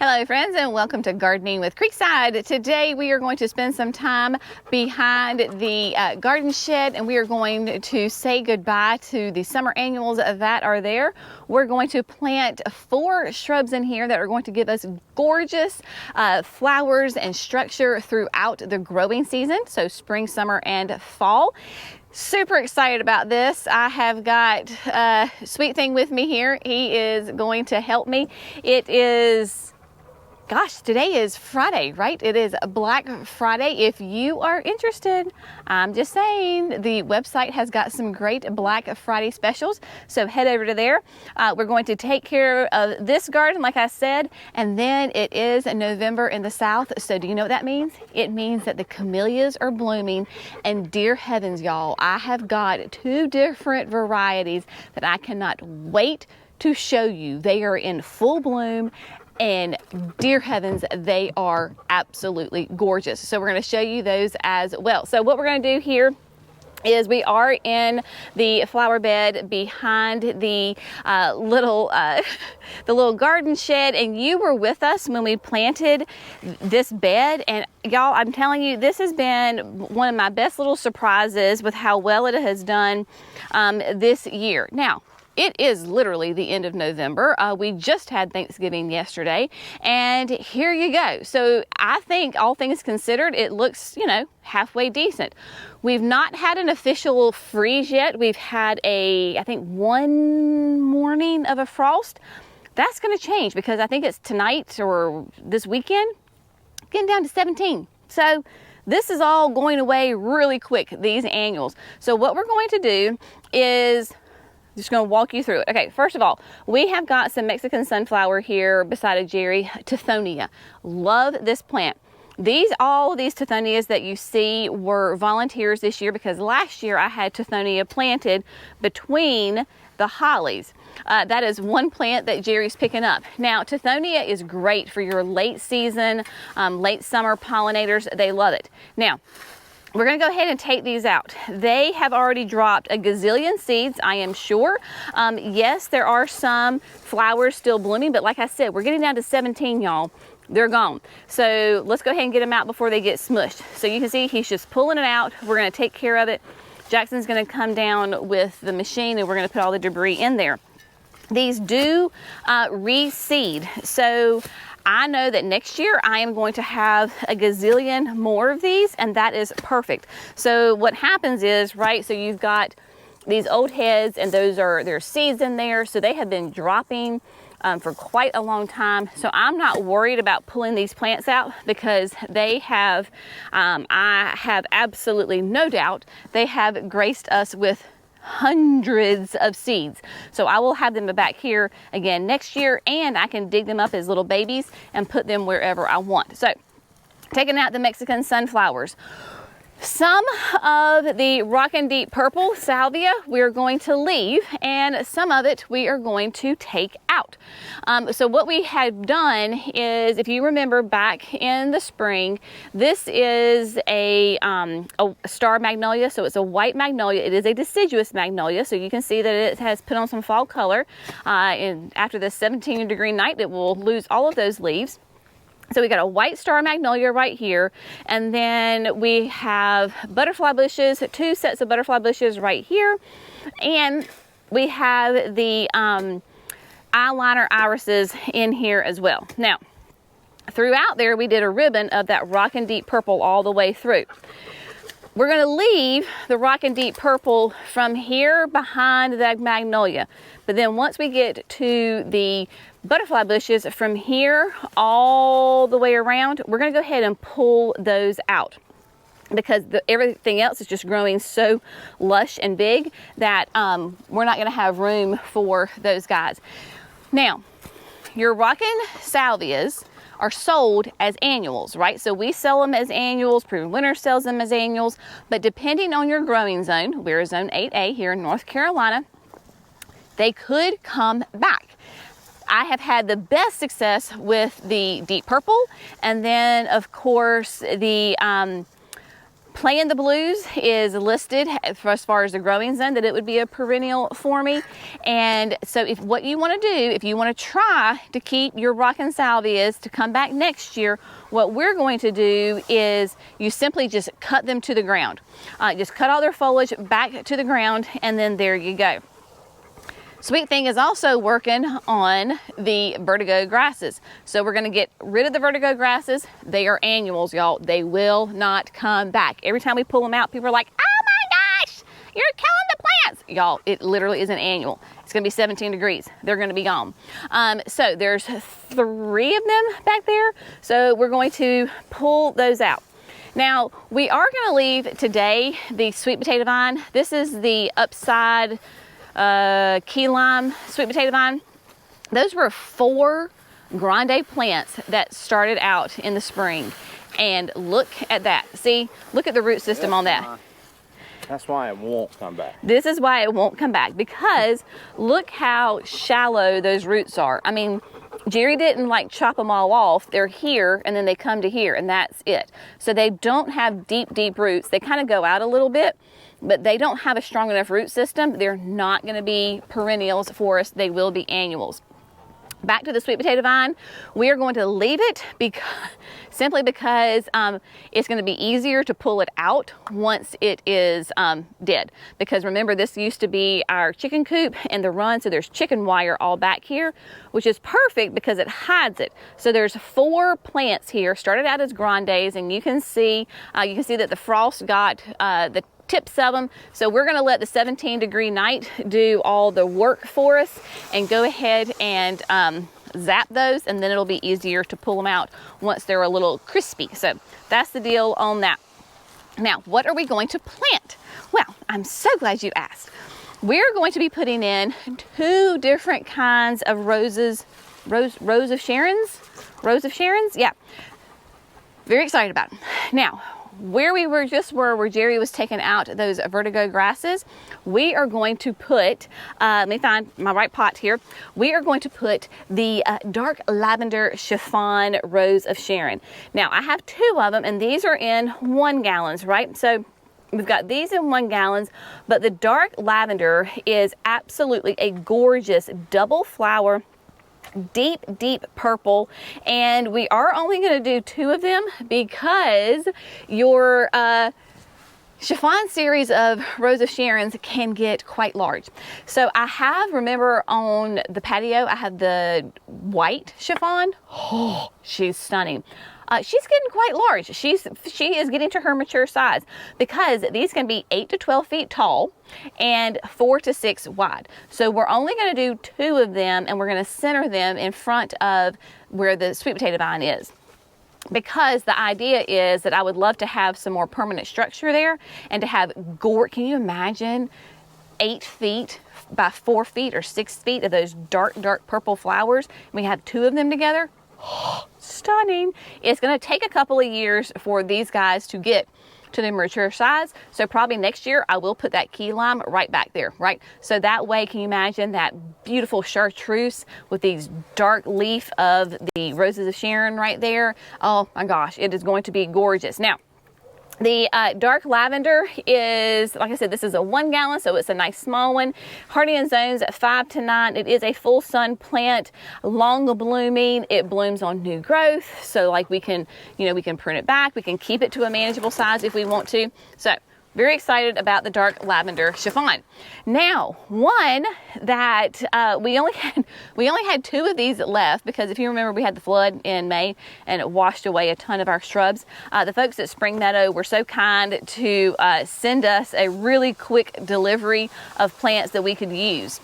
Hello friends, and welcome to Gardening with Creekside. Today we are going to spend some time behind the garden shed, and we are going to say goodbye to the summer annuals that are there. We're going to plant 4 shrubs in here that are going to give us gorgeous flowers and structure throughout the growing season, so spring, summer, and fall. Super excited about this. I have got Sweet Thing with me here. He is going to help me. It is, gosh, today is Friday, right? It is Black Friday. If you are interested, I'm just saying, the website has got some great Black Friday specials, so head over to there. We're going to take care of this garden, like I said, and then it is November in the South, so do you know what that means? It means that the camellias are blooming, and dear heavens, y'all, I have got 2 different varieties that I cannot wait to show you. They are in full bloom, and dear heavens, they are absolutely gorgeous. So we're going to show you those as well. So what we're going to do here is we are in the flower bed behind the little garden shed, and you were with us when we planted this bed, and y'all, I'm telling you, this has been one of my best little surprises with how well it has done this year. Now, it is literally the end of November. We just had Thanksgiving yesterday, and here you go. So I think, all things considered, it looks, you know, halfway decent. We've not had an official freeze yet. We've had I think 1 morning of a frost. That's going to change because I think it's tonight or this weekend, getting down to 17. So this is all going away really quick, these annuals. So what we're going to do is just going to walk you through it. Okay, first of all, we have got some Mexican sunflower here beside a Jerry Tithonia. Love this plant. All of these Tithonias that you see were volunteers this year because last year I had Tithonia planted between the hollies. That is one plant that Jerry's picking up. Now, Tithonia is great for your late season, late summer pollinators. They love it. Now, we're going to go ahead and take these out. They have already dropped a gazillion seeds, I am sure. Yes, there are some flowers still blooming, but like I said, we're getting down to 17, y'all. They're gone. So let's go ahead and get them out before they get smushed. So you can see he's just pulling it out. We're going to take care of it. Jackson's going to come down with the machine, and we're going to put all the debris in there. These do reseed. So I know that next year I am going to have a gazillion more of these, and that is perfect. So what happens is, right, so you've got these old heads, and there's seeds in there, so they have been dropping for quite a long time. So I'm not worried about pulling these plants out because they have, I have absolutely no doubt, they have graced us with hundreds of seeds. So I will have them back here again next year, and I can dig them up as little babies and put them wherever I want. So taking out the Mexican sunflowers. Some of the Rockin' Deep Purple salvia we're going to leave, and some of it we are going to take out. So what we have done is, if you remember back in the spring, this is a star magnolia, so it's a white magnolia. It is a deciduous magnolia, so you can see that it has put on some fall color. And after this 17-degree night, it will lose all of those leaves. So we got a white star magnolia right here, and then we have butterfly bushes, 2 sets of butterfly bushes right here, and we have the eyeliner irises in here as well. Now, throughout there, we did a ribbon of that Rockin' Deep Purple all the way through. We're going to leave the Rockin' Deep Purple from here behind the magnolia, but then once we get to the butterfly bushes from here all the way around, we're going to go ahead and pull those out because everything else is just growing so lush and big that we're not going to have room for those guys. Now, your Rockin' salvias are sold as annuals, right? So we sell them as annuals, Proven Winter sells them as annuals, but depending on your growing zone, we're zone 8A here in North Carolina, they could come back. I have had the best success with the deep purple, and then of course the Playing the Blues is listed as far as the growing zone, that it would be a perennial for me. And so if what you want to do, if you want to try to keep your rockin' salvias to come back next year, what we're going to do is you simply just cut them to the ground. Just cut all their foliage back to the ground, and then there you go. Sweet Thing is also working on the vertigo grasses. So we're gonna get rid of the vertigo grasses. They are annuals, y'all. They will not come back. Every time we pull them out, people are like, oh my gosh, you're killing the plants. Y'all, it literally is an annual. It's gonna be 17 degrees. They're gonna be gone. So there's 3 of them back there. So we're going to pull those out. Now, we are gonna leave today the sweet potato vine. This is the upside key lime sweet potato vine. Those were 4 grande plants that started out in the spring, and look at that. See, look at the root system on that. That's why it won't come back. This is why it won't come back, because look how shallow those roots are. I mean, Jerry didn't like chop them all off. They're here and then they come to here, and that's it. So they don't have deep roots. They kind of go out a little bit, but they don't have a strong enough root system. They're not going to be perennials for us. They will be annuals. Back to the sweet potato vine, we are going to leave it simply because it's going to be easier to pull it out once it is dead. Because remember, this used to be our chicken coop and the run, so there's chicken wire all back here, which is perfect because it hides it. So there's 4 plants here, started out as grandes, and you can see that the frost got the tips of them. So we're going to let the 17-degree night do all the work for us and go ahead and zap those, and then it'll be easier to pull them out once they're a little crispy. So that's the deal on that. Now, what are we going to plant? Well, I'm so glad you asked. We're going to be putting in 2 different kinds of roses. Rose of Sharons? Rose of Sharons? Yeah. Very excited about them. Now, where we were where Jerry was taking out those vertigo grasses, we are going to put, let me find my right pot here. We are going to put the dark lavender chiffon Rose of Sharon. Now, I have 2 of them, and these are in 1 gallons, right? So we've got these in 1 gallons, but the dark lavender is absolutely a gorgeous double flower, deep purple, and we are only going to do 2 of them because your chiffon series of Rose of Sharons can get quite large. So I have, remember on the patio, I have the white chiffon. Oh, she's stunning. She's getting quite large. She is getting to her mature size, because these can be 8 to 12 feet tall and 4 to 6 wide. So we're only going to do 2 of them, and we're going to center them in front of where the sweet potato vine is. Because the idea is that I would love to have some more permanent structure there, and to have can you imagine 8 feet by 4 feet or 6 feet of those dark purple flowers? We have 2 of them together. Stunning. It's going to take a couple of years for these guys to get to the mature size. So probably next year I will put that key lime right back there, right? So that way, can you imagine that beautiful chartreuse with these dark leaf of the Roses of Sharon right there? Oh my gosh, it is going to be gorgeous. Now, the dark lavender is, like I said, this is a 1 gallon, so it's a nice small one. Hardy in zones at 5 to 9. It is a full sun plant, long blooming. It blooms on new growth, so like we can prune it back. We can keep it to a manageable size if we want to. So very excited about the dark lavender chiffon. Now, one that we only had 2 of these left, because if you remember, we had the flood in May and it washed away a ton of our shrubs. The folks at Spring Meadow were so kind to send us a really quick delivery of plants that we could use.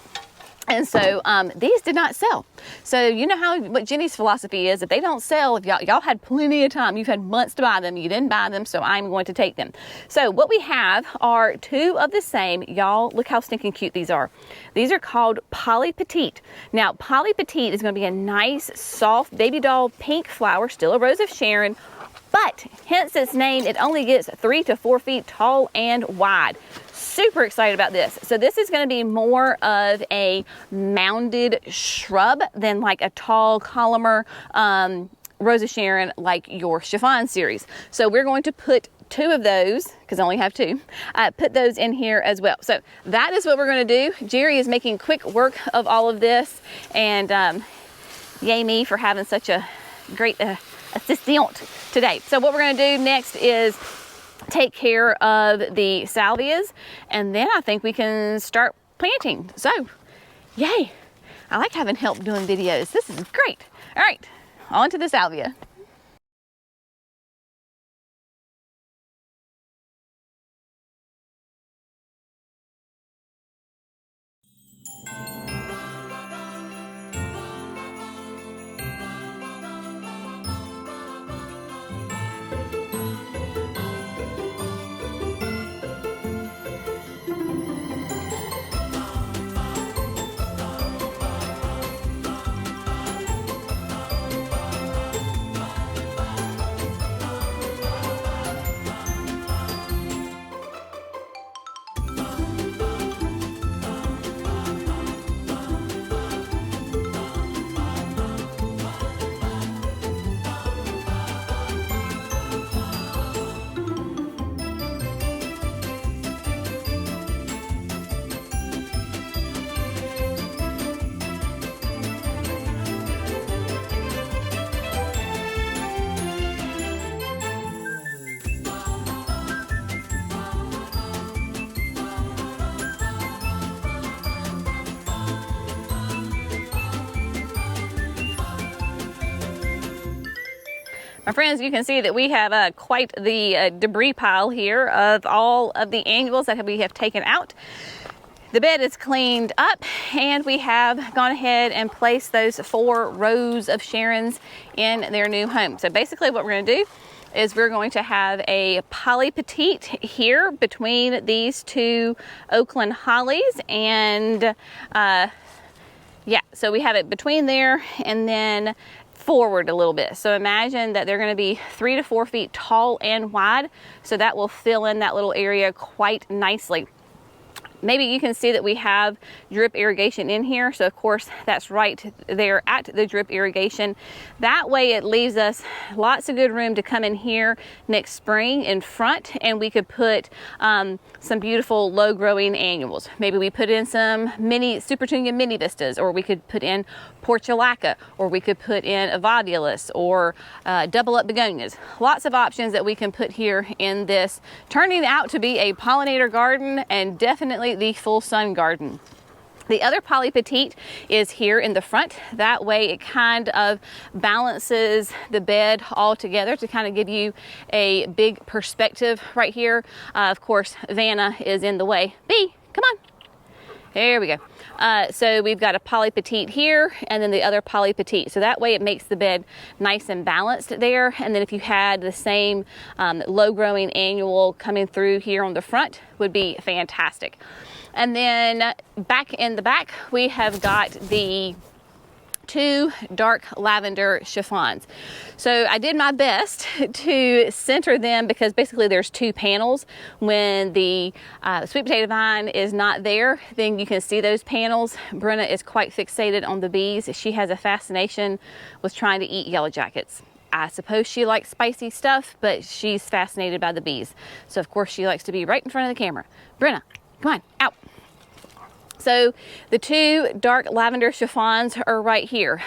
And so these did not sell. So you know what Jenny's philosophy is: if they don't sell, if y'all had plenty of time, you've had months to buy them, you didn't buy them, so I'm going to take them. So what we have are 2 of the same. Y'all, look how stinking cute these are. These are called Polly Petite. Now, Polly Petite is going to be a nice, soft, baby doll pink flower, still a Rose of Sharon, but hence its name, it only gets 3 to 4 feet tall and wide. Super excited about this. So this is going to be more of a mounded shrub than like a tall columnar Rose of Sharon like your chiffon series. So we're going to put 2 of those, because I only have 2, put those in here as well. So that is what we're going to do. Jerry is making quick work of all of this, and yay me for having such a great assistant today. So what we're going to do next is take care of the salvias, and then I think we can start planting. So yay, I like having help doing videos. This is great. All right, on to the salvia. My friends, you can see that we have quite the debris pile here of all of the annuals that we have taken out. The bed is cleaned up, and we have gone ahead and placed those 4 rows of Sharons in their new home. So basically what we're going to do is we're going to have a poly petite here between these 2 Oakland hollies, and yeah, so we have it between there and then forward a little bit. So imagine that they're going to be 3 to 4 feet tall and wide, so that will fill in that little area quite nicely. Maybe you can see that we have drip irrigation in here, so of course that's right there at the drip irrigation. That way it leaves us lots of good room to come in here next spring in front, and we could put some beautiful low growing annuals. Maybe we put in some mini Supertunia mini vistas, or we could put in portulaca, or we could put in evodulus, or double up begonias. Lots of options that we can put here in this, turning out to be a pollinator garden, and definitely the full sun garden. The other poly petite is here in the front. That way it kind of balances the bed all together to kind of give you a big perspective right here. Of course, Vanna is in the way. Bee, come on. There we go. So we've got a poly petite here, and then the other poly petite. So that way it makes the bed nice and balanced there. And then if you had the same low growing annual coming through here on the front, would be fantastic. And then back in the back, we have got the 2 dark lavender chiffons. So I did my best to center them, because basically there's 2 panels. When the sweet potato vine is not there, then you can see those panels. Brenna is quite fixated on the bees. She has a fascination with trying to eat yellow jackets. I suppose she likes spicy stuff, but she's fascinated by the bees. So of course she likes to be right in front of the camera. Brenna, come on, out. So the 2 dark lavender chiffons are right here.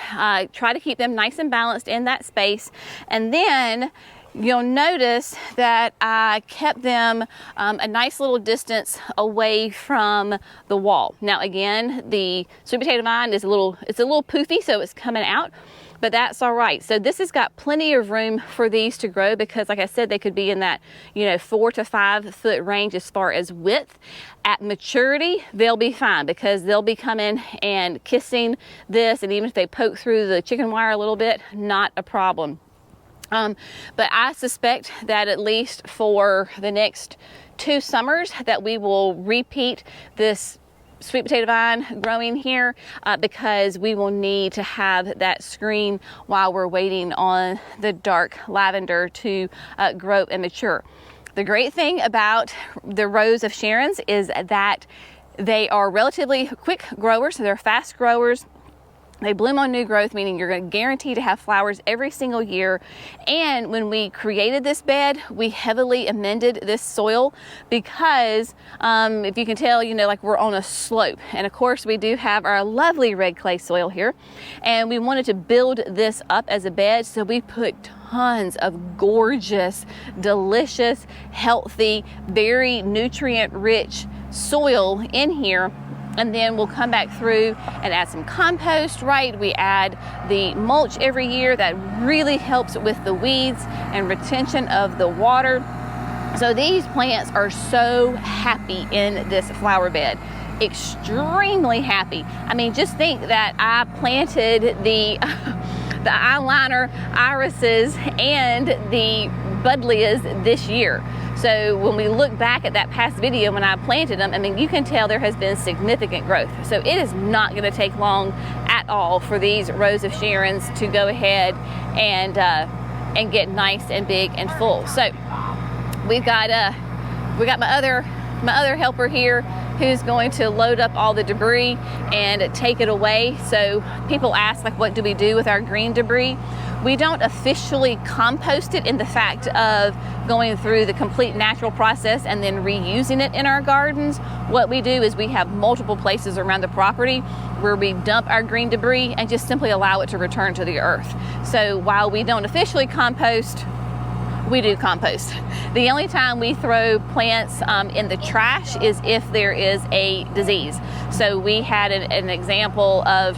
Try to keep them nice and balanced in that space. And then you'll notice that I kept them a nice little distance away from the wall. Now again, the sweet potato vine is a little poofy, so it's coming out, but that's all right. So this has got plenty of room for these to grow, because like I said, they could be in that 4 to 5 foot range as far as width. At maturity, they'll be fine, because they'll be coming and kissing this, and even if they poke through the chicken wire a little bit, not a problem. But I suspect that at least for the next 2 summers that we will repeat this sweet potato vine growing here, because we will need to have that screen while we're waiting on the dark lavender to grow and mature. The great thing about the rows of Sharons is that they are relatively quick growers, so they're fast growers. They bloom on new growth, meaning you're going to guarantee to have flowers every single year. And when we created this bed, we heavily amended this soil because if you can tell, you know, like we're on a slope. And of course we do have our lovely red clay soil here. And we wanted to build this up as a bed. So we put tons of gorgeous, delicious, healthy, very nutrient rich soil in here. And then we'll come back through and add some compost, right? We add the mulch every year. That really helps with the weeds and retention of the water. So these plants are so happy in this flower bed. Extremely happy. I mean, just think that I planted the eyeliner irises and the buddleias this year. So when we look back at that past video when I planted them, I mean, you can tell there has been significant growth. So it is not going to take long at all for these rows of Sharons to go ahead and get nice and big and full. So we got my other helper here who's going to load up all the debris and take it away. So people ask, like, what do we do with our green debris? We don't officially compost it in the fact of going through the complete natural process and then reusing it in our gardens. What we do is we have multiple places around the property where we dump our green debris and just simply allow it to return to the earth. So while we don't officially compost, we do compost. The only time we throw plants in the trash is if there is a disease. So we had an example of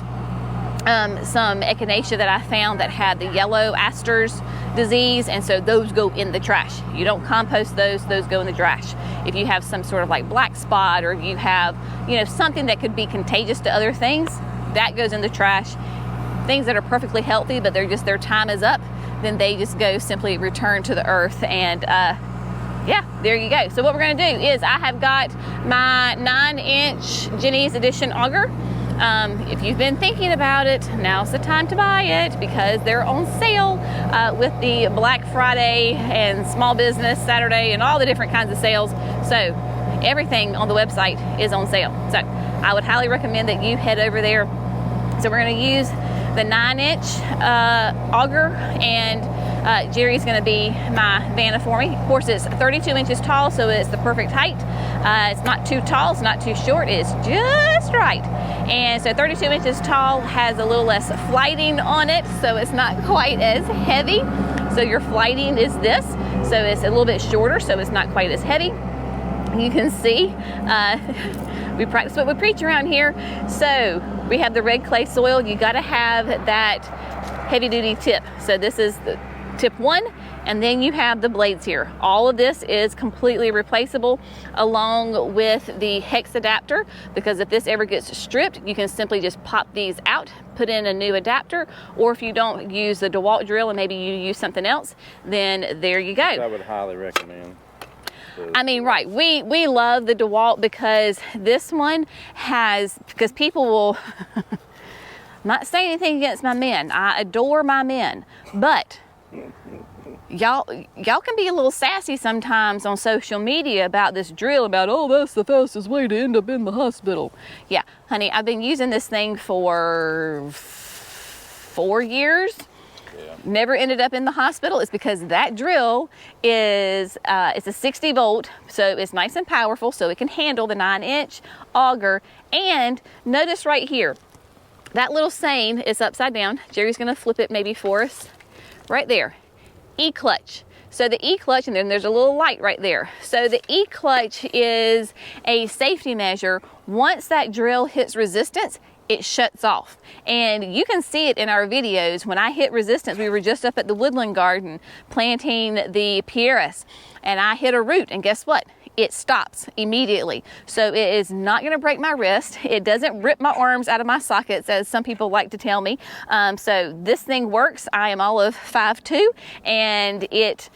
some echinacea that I found that had the yellow asters disease, and so those go in the trash. You don't compost those go in the trash. If you have some sort of like black spot, or you have, you know, something that could be contagious to other things, that goes in the trash. Things that are perfectly healthy but they're just, their time is up, then they just go simply return to the earth. And yeah, there you go. So what we're going to do is I have got my 9-inch Jenny's Edition auger. If you've been thinking about it, now's the time to buy it because they're on sale with the Black Friday and Small Business Saturday and all the different kinds of sales. So everything on the website is on sale. So I would highly recommend that you head over there. So we're going to use the 9-inch auger, and Jerry's going to be my vanna for me. Of course, it's 32 inches tall, so it's the perfect height. It's not too tall, it's not too short, it's just right. And so 32 inches tall has a little less flighting on it, so it's not quite as heavy. So your flighting is this, so it's a little bit shorter, so it's not quite as heavy. You can see we practice what we preach around here. So we have the red clay soil. You got to have that heavy duty tip. So this is the tip 1, and then you have the blades here. All of this is completely replaceable along with the hex adapter, because if this ever gets stripped, you can simply just pop these out, put in a new adapter, or if you don't use the DeWalt drill and maybe you use something else, then there you go. I would highly recommend. I mean, right, we love the DeWalt because this one has, because people will, I'm not saying anything against my men, I adore my men, but y'all can be a little sassy sometimes on social media about this drill, about, oh, that's the fastest way to end up in the hospital. Yeah, honey, I've been using this thing for 4 years. Yeah. Never ended up in the hospital. It's because that drill is it's a 60 volt, so it's nice and powerful, so it can handle the 9-inch auger. And notice right here, that little seine is upside down. Jerry's gonna flip it maybe for us. Right there, E-clutch. So the E-clutch, and then there's a little light right there. So the E-clutch is a safety measure. Once that drill hits resistance, it shuts off. And you can see it in our videos. When I hit resistance, we were just up at the woodland garden planting the pieris, and I hit a root, and guess what? It stops immediately. So it is not going to break my wrist. It doesn't rip my arms out of my sockets, as some people like to tell me. So this thing works. I am all of 5'2", and it,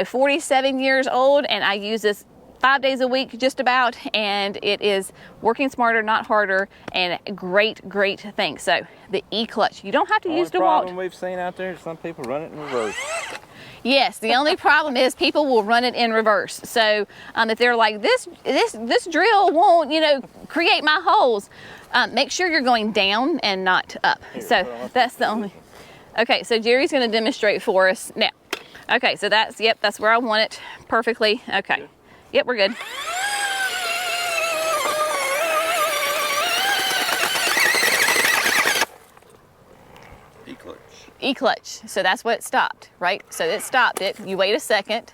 47 years old, and I use this 5 days a week just about, and it is working smarter, not harder, and great thing. So the E-clutch, you don't have to use DeWalt. The only problem we've seen out there is some people run it in reverse. Yes, the only problem is people will run it in reverse. So if they're like, this drill won't, you know, create my holes, make sure you're going down and not up. So that's the only. Okay, so Jerry's going to demonstrate for us now. Okay, so that's, yep, that's where I want it perfectly. Okay, yep, we're good. E-clutch. E-clutch, so that's what it stopped, right? So it stopped it. You wait a second.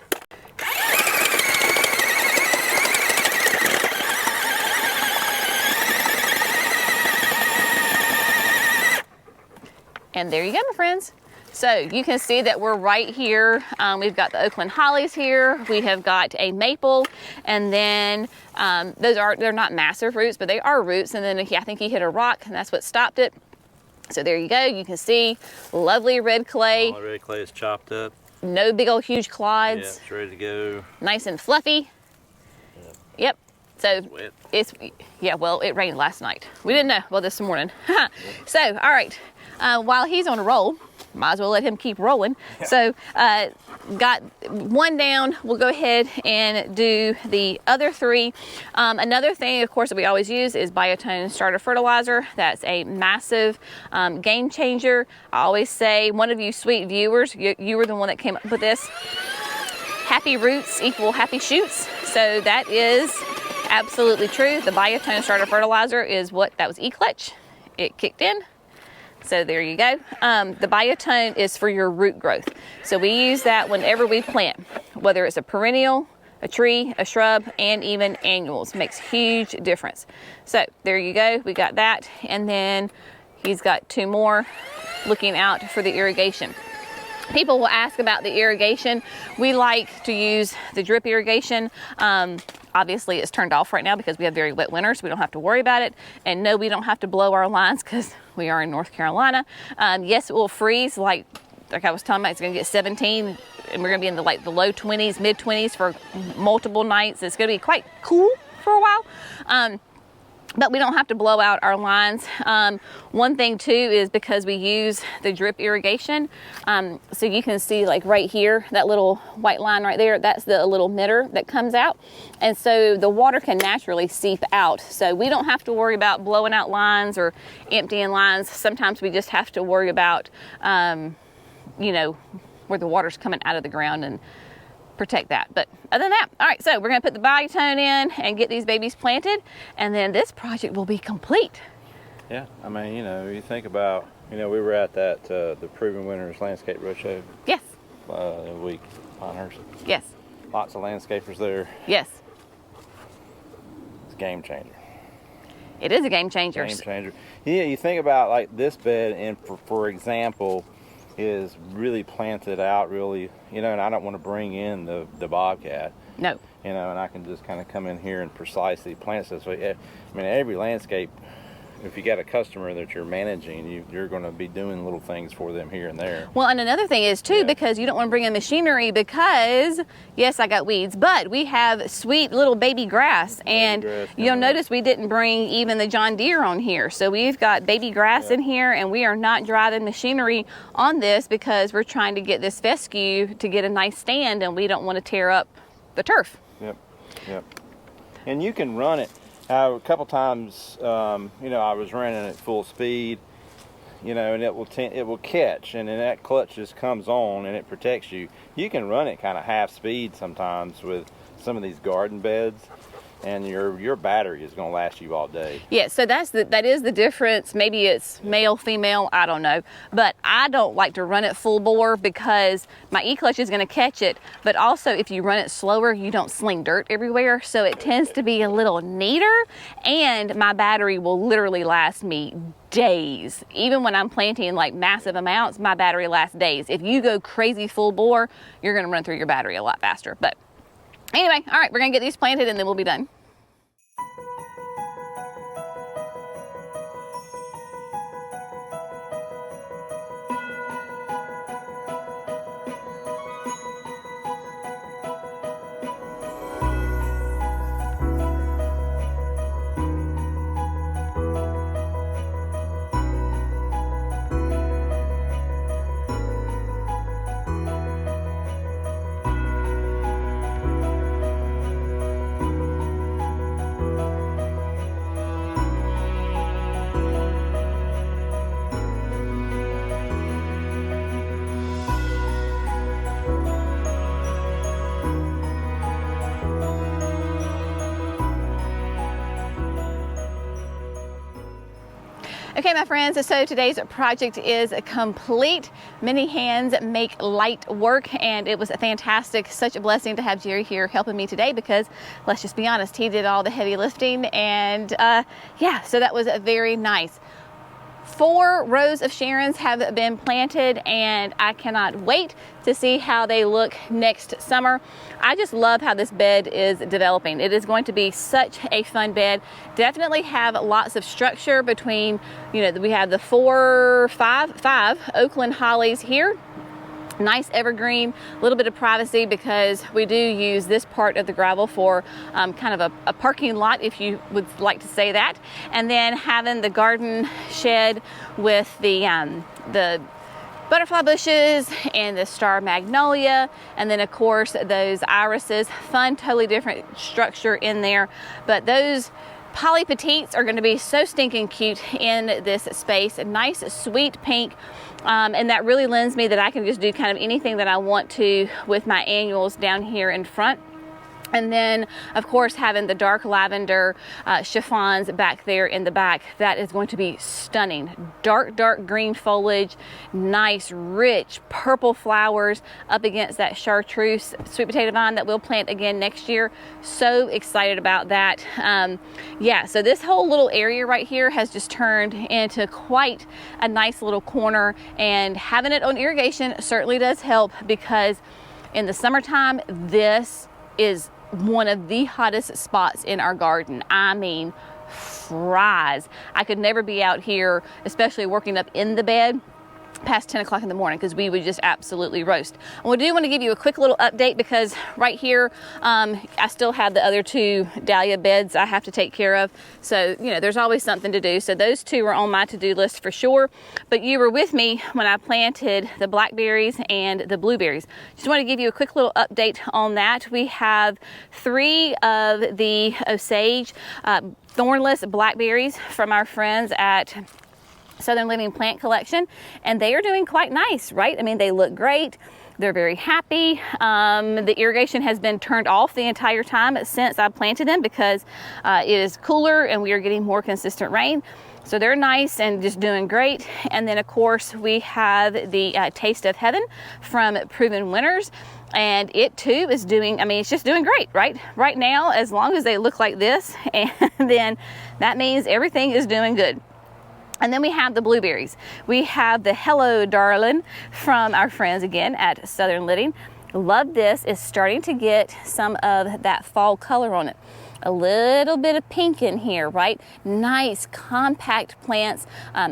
And there you go, my friends. So you can see that we're right here. We've got the Oakland hollies here. We have got a maple, and then they're not massive roots, but they are roots. And then I think he hit a rock, and that's what stopped it. So there you go. You can see lovely red clay. All the red clay is chopped up. No big old huge clods. Yeah, it's ready to go. Nice and fluffy. Yep. So It's wet. it's, yeah, well, it rained last night. We didn't know, well, this morning. So, all right, while he's on a roll, might as well let him keep rolling. So, got one down. We'll go ahead and do the other three. Another thing, of course, that we always use is Biotone starter fertilizer. That's a massive game changer. I always say, one of you sweet viewers, you were the one that came up with this. Happy roots equal happy shoots. So that is absolutely true. The Biotone starter fertilizer is what, that was E-clutch. It kicked in. So there you go. The Biotone is for your root growth. So we use that whenever we plant, whether it's a perennial, a tree, a shrub, and even annuals. Makes huge difference. So there you go. We got that. And then he's got two more looking out for the irrigation. People will ask about the irrigation. We like to use the drip irrigation. Obviously it's turned off right now because we have very wet winters. So we don't have to worry about it. And no, we don't have to blow our lines because we are in North Carolina. Yes, it will freeze like I was telling you, it's gonna get 17 and we're gonna be in the low 20s, mid 20s for multiple nights. It's gonna be quite cool for a while. But we don't have to blow out our lines. One thing too is because we use the drip irrigation, so you can see like right here, that little white line right there, that's the little emitter that comes out. And so the water can naturally seep out. So we don't have to worry about blowing out lines or emptying lines. Sometimes we just have to worry about, you know, where the water's coming out of the ground and protect that. But other than that, all right, so we're gonna put the Biotone in and get these babies planted, and then this project will be complete. Yeah, I mean, you know, you think about, you know, we were at that, the Proven Winners Landscape Roadshow Yes, a week, Pinehurst. yes, Lots of landscapers there. yes. It's a game changer. It is a game changer. Game changer. Yeah, you think about like this bed, and for example, is really planted out really, you know, and I don't want to bring in the bobcat. No. You know, and I can just kind of come in here and precisely plant this. So, I mean, every landscape, if you got a customer that you're managing, you're going to be doing little things for them here and there. Well, and another thing is too, because you don't want to bring in machinery because, yes, I got weeds, but we have sweet little baby grass. And you'll notice we didn't bring even the John Deere on here. So we've got baby grass in here, and we are not driving machinery on this because we're trying to get this fescue to get a nice stand, and we don't want to tear up the turf. Yep, yep. And you can run it. A couple times, you know, I was running at full speed, you know, and it will catch, and then that clutch just comes on and it protects you. You can run it kind of half speed sometimes with some of these garden beds, and your battery is going to last you all day. Yeah, so that is the difference. Maybe it's male, female, I don't know. But I don't like to run it full bore because my E-clutch is going to catch it. But also, if you run it slower, you don't sling dirt everywhere. So it tends to be a little neater, and my battery will literally last me days. Even when I'm planting like massive amounts, my battery lasts days. If you go crazy full bore, you're going to run through your battery a lot faster. But anyway, all right, we're gonna get these planted and then we'll be done. Okay, my friends, so today's project is complete. Many hands make light work, and it was fantastic. Such a blessing to have Jerry here helping me today because, let's just be honest, he did all the heavy lifting, and yeah, so that was very nice. 4 rows of Sharons have been planted, and I cannot wait to see how they look next summer. I just love how this bed is developing. It is going to be such a fun bed. Definitely have lots of structure between, we have the 5 Oakland hollies here. Nice evergreen, a little bit of privacy because we do use this part of the gravel for kind of a parking lot, if you would like to say that. And then having the garden shed with the butterfly bushes and the star magnolia, and then of course those irises. Fun, totally different structure in there, but those poly petites are going to be so stinking cute in this space. A nice sweet pink, and that really lends me that I can just do kind of anything that I want to with my annuals down here in front. And then, of course, having the dark lavender chiffons back there in the back, that is going to be stunning. Dark green foliage, nice, rich purple flowers up against that chartreuse sweet potato vine that we'll plant again next year. So excited about that. Yeah, so this whole little area right here has just turned into quite a nice little corner, and having it on irrigation certainly does help because in the summertime, this is one of the hottest spots in our garden. I mean, fries. I could never be out here, especially working up in the bed, past 10 o'clock in the morning because we would just absolutely roast. And we do want to give you a quick little update because right here I still have the other 2 dahlia beds I have to take care of. So, there's always something to do. So those 2 are on my to-do list for sure. But you were with me when I planted the blackberries and the blueberries. Just want to give you a quick little update on that. We have 3 of the Osage thornless blackberries from our friends at Southern Living Plant Collection, and they are doing quite nice, right? I mean, they look great. They're very happy. The irrigation has been turned off the entire time since I planted them because it is cooler and we are getting more consistent rain. So they're nice and just doing great. And then of course we have the Taste of Heaven from Proven Winners. And it too is doing, it's just doing great, right? Right now, as long as they look like this, and then that means everything is doing good. And then we have the blueberries. We have the Hello Darling from our friends again at Southern Living. Love this. It's starting to get some of that fall color on it. A little bit of pink in here, right? Nice compact plants.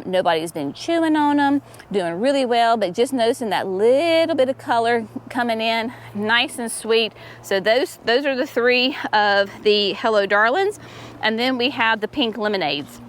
Nobody's been chewing on them, doing really well, but just noticing that little bit of color coming in, nice and sweet. So those are the 3 of the Hello Darlings. And then we have the pink lemonades.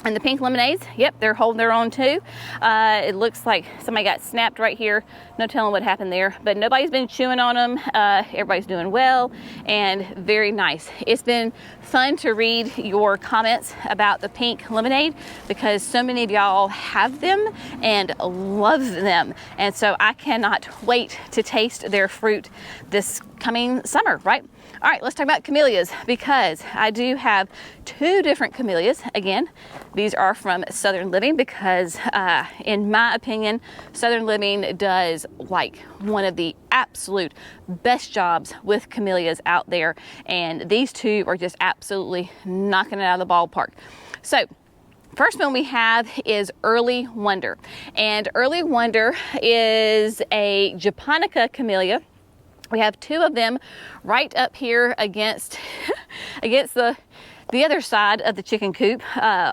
And the pink lemonades, yep, they're holding their own too. It looks like somebody got snapped right here. No telling what happened there, but nobody's been chewing on them. Everybody's doing well and very nice. It's been fun to read your comments about the pink lemonade because so many of y'all have them and love them. And so I cannot wait to taste their fruit this coming summer, right? All right, let's talk about camellias because I do have 2 different camellias. Again, these are from Southern Living because in my opinion, Southern Living does like one of the absolute best jobs with camellias out there. And these 2 are just absolutely knocking it out of the ballpark. So first one we have is Early Wonder. And Early Wonder is a Japonica camellia. We have 2 of them right up here against the other side of the chicken coop,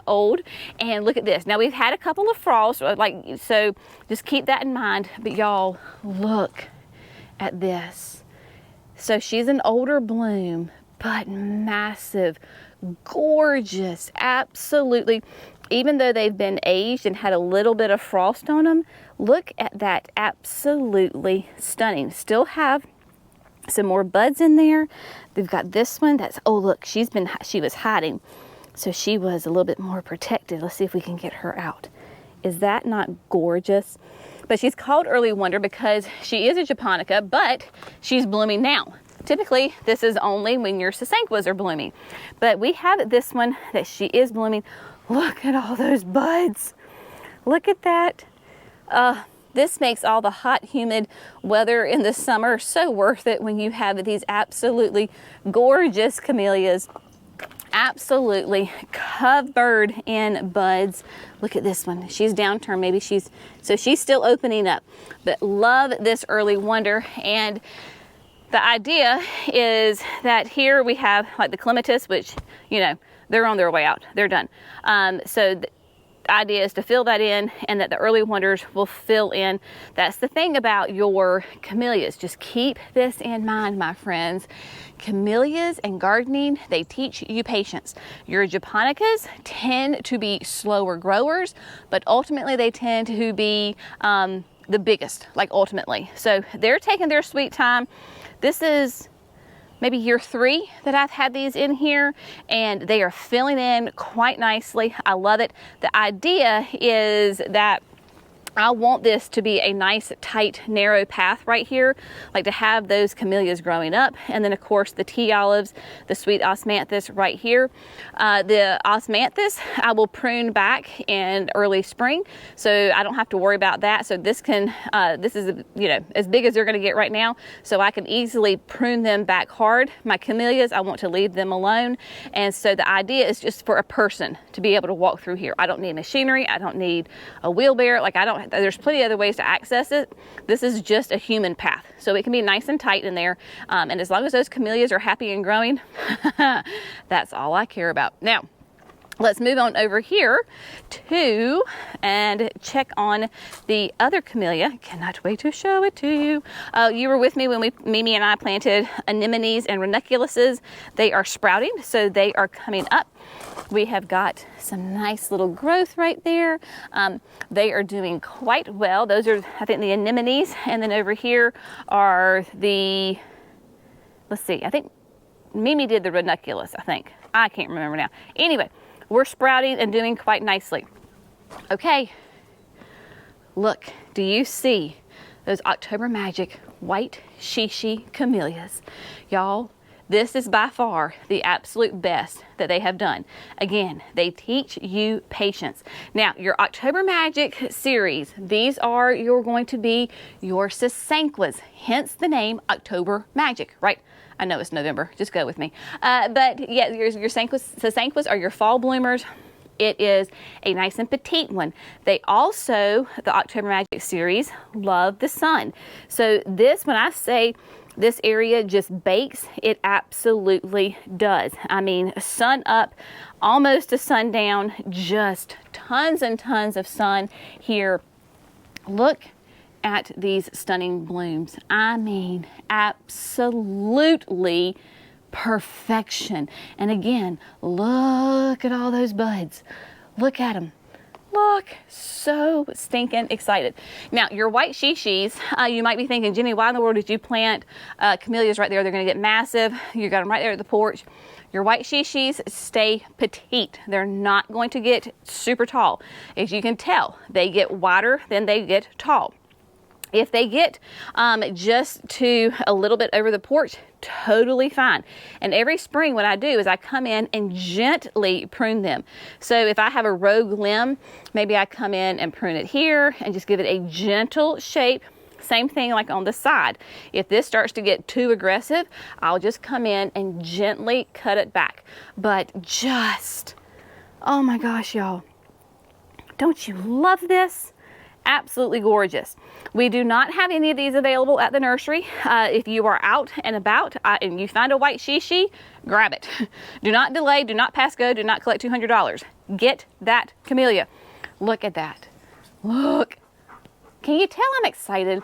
old. And look at this. Now we've had a couple of frosts, so just keep that in mind. But y'all, look at this. So she's an older bloom, but massive, gorgeous, absolutely. Even though they've been aged and had a little bit of frost on them, look at that, absolutely stunning. Still have some more buds in there. They've got this one that's, oh look, she was hiding. So she was a little bit more protected. Let's see if we can get her out. Is that not gorgeous? But she's called Early Wonder because she is a Japonica, but she's blooming now. Typically, this is only when your sasanquas are blooming. But we have this one that she is blooming. Look at all those buds. Look at that. This makes all the hot, humid weather in the summer so worth it when you have these absolutely gorgeous camellias. Absolutely covered in buds. Look at this one. She's downturned. Maybe she's still opening up. But love this early wonder. And the idea is that here we have like the clematis, which, you know, they're on their way out. They're done. So the idea is to fill that in, and that the early wonders will fill in. That's the thing about your camellias. Just keep this in mind, my friends. Camellias and gardening, they teach you patience. Your japonicas tend to be slower growers, but ultimately they tend to be the biggest, like ultimately. So they're taking their sweet time. This is maybe year 3 that I've had these in here, and they are filling in quite nicely. I love it. The idea is that I want this to be a nice, tight, narrow path right here, like to have those camellias growing up. And then of course the tea olives, the sweet osmanthus right here. The osmanthus I will prune back in early spring, so I don't have to worry about that. So this can, this is, you know, as big as they're gonna get right now, so I can easily prune them back hard. My camellias, I want to leave them alone. And so the idea is just for a person to be able to walk through here. I don't need machinery, I don't need a wheelbarrow, like there's plenty of other ways to access it. This is just a human path, so it can be nice and tight in there, and as long as those camellias are happy and growing, that's all I care about. Now let's move on over here and check on the other camellia. Cannot wait to show it to you. You were with me when Mimi and I planted anemones and ranunculuses. They are sprouting, so they are coming up. We have got some nice little growth right there. They are doing quite well. Those are, I think, the anemones, and then over here are the, let's see, I think Mimi did the ranunculus, I think. I can't remember now. Anyway, we're sprouting and doing quite nicely. Okay, look, do you see those October Magic white shishi camellias? Y'all, this is by far the absolute best that they have done. Again, they teach you patience. Now, your October Magic series, these are going to be your sasanquas, hence the name October Magic, right? I know it's November, just go with me. But yeah, your sasanquas are your fall bloomers. It is a nice and petite one. They also, the October Magic series, love the sun. So this, when I say this area just bakes, it absolutely does. I mean, sun up, almost to sundown, just tons and tons of sun here. Look at these stunning blooms. I mean, absolutely perfection. And again, look at all those buds. Look at them. Look, so stinking excited. Now, your white shishis, you might be thinking, Jenny, why in the world did you plant camellias right there? They're going to get massive. You got them right there at the porch. Your white shishis stay petite. They're not going to get super tall. As you can tell, they get wider than they get tall. If they get just to a little bit over the porch, totally fine. And every spring what I do is I come in and gently prune them. So if I have a rogue limb, maybe I come in and prune it here and just give it a gentle shape. Same thing like on the side. If this starts to get too aggressive, I'll just come in and gently cut it back. But just, oh my gosh, y'all. Don't you love this? Absolutely gorgeous. We do not have any of these available at the nursery. If you are out and about and you find a white shishi, grab it. Do not delay, do not pass go, do not collect $200. Get that camellia. Look at that. Look. Can you tell I'm excited?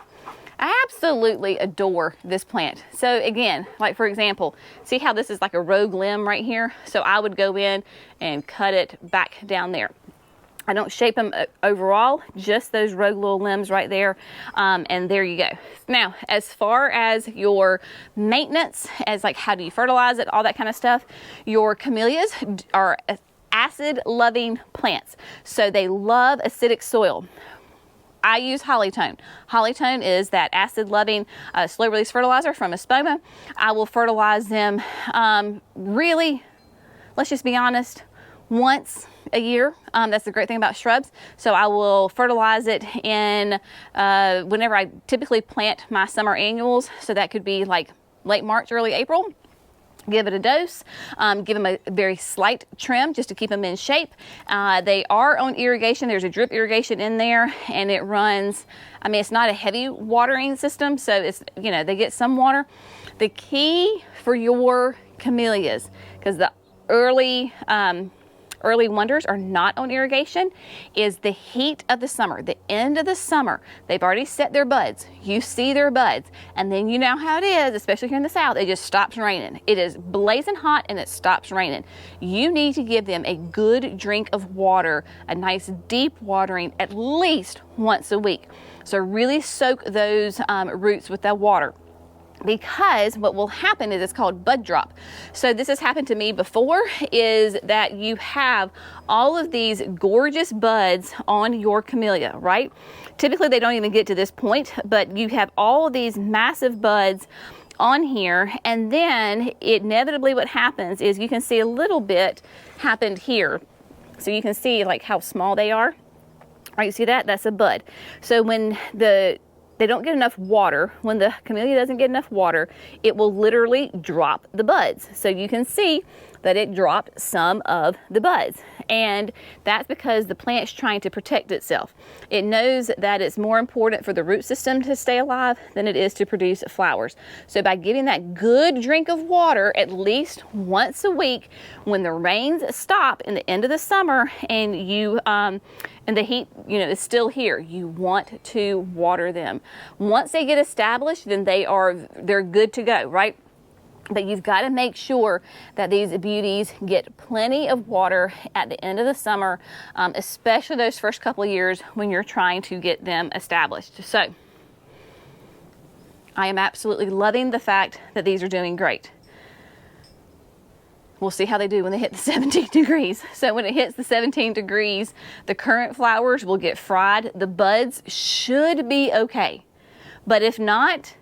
I absolutely adore this plant. So again, like for example, see how this is like a rogue limb right here? So I would go in and cut it back down there. I don't shape them overall, just those rogue little limbs right there, and there you go. Now, as far as your maintenance, as like how do you fertilize it, all that kind of stuff, your camellias are acid-loving plants, so they love acidic soil. I use Hollytone. Hollytone is that acid-loving slow-release fertilizer from Espoma. I will fertilize them really, let's just be honest, once a year. That's the great thing about shrubs. So I will fertilize it in whenever I typically plant my summer annuals. So that could be like late March, early April. Give it a dose, give them a very slight trim just to keep them in shape. They are on irrigation. There's a drip irrigation in there, and it runs, I mean, it's not a heavy watering system, so it's, you know, they get some water. The key for your camellias, because the early wonders are not on irrigation, is the heat of the summer, the end of the summer. They've already set their buds. You see their buds. And then you know how it is, especially here in the South, it just stops raining. It is blazing hot and it stops raining. You need to give them a good drink of water, a nice deep watering at least once a week. So really soak those roots with that water. Because what will happen is it's called bud drop. So this has happened to me before, is that you have all of these gorgeous buds on your camellia, right? Typically they don't even get to this point, but you have all of these massive buds on here, and then inevitably what happens is you can see a little bit happened here. So you can see like how small they are. All right, you see that? That's a bud. So when they don't get enough water, when the camellia doesn't get enough water, it will literally drop the buds. So you can see that it dropped some of the buds. And that's because the plant's trying to protect itself. It knows that it's more important for the root system to stay alive than it is to produce flowers. So by giving that good drink of water at least once a week, when the rains stop in the end of the summer and and the heat, you know, is still here, you want to water them. Once they get established, then they're good to go, right? But you've got to make sure that these beauties get plenty of water at the end of the summer, especially those first couple of years when you're trying to get them established. So I am absolutely loving the fact that these are doing great. We'll see how they do when they hit the 17 degrees. So when it hits the 17 degrees, the current flowers will get fried. The buds should be okay. But if not,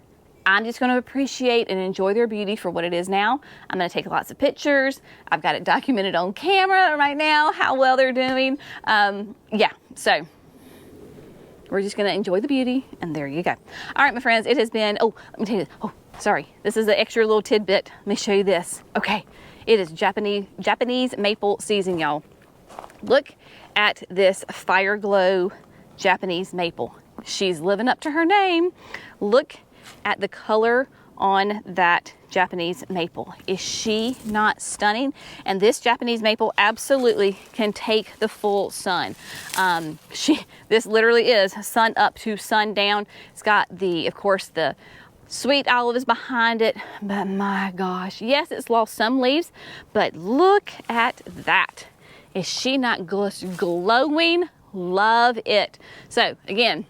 I'm just going to appreciate and enjoy their beauty for what it is now. I'm going to take lots of pictures. I've got it documented on camera right now, how well they're doing. Yeah, so we're just going to enjoy the beauty, and there you go. All right, my friends, it has been, oh, let me tell you this. Oh, sorry. This is an extra little tidbit. Let me show you this. Okay, it is Japanese maple season, y'all. Look at this Fire Glow Japanese maple. She's living up to her name. Look at the color on that Japanese maple. Is she not stunning? And this Japanese maple absolutely can take the full sun. This literally is sun up to sun down. It's got of course, the sweet olives behind it, but my gosh, yes, it's lost some leaves, but look at that. Is she not glowing? Love it. So again,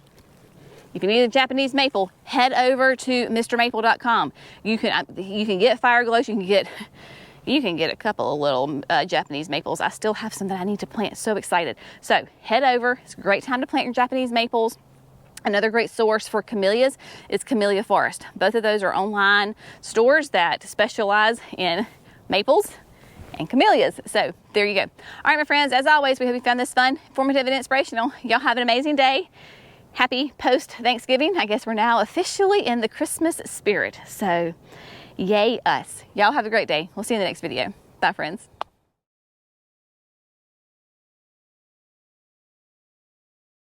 if you need a Japanese maple, head over to mrmaple.com. You can get Fire Glows. You can get a couple of little Japanese maples. I still have some that I need to plant. So excited. So head over. It's a great time to plant your Japanese maples. Another great source for camellias is Camellia Forest. Both of those are online stores that specialize in maples and camellias. So there you go. All right, my friends, as always, we hope you found this fun, informative, and inspirational. Y'all have an amazing day. Happy post-Thanksgiving. I guess we're now officially in the Christmas spirit. So yay us. Y'all have a great day. We'll see you in the next video. Bye, friends.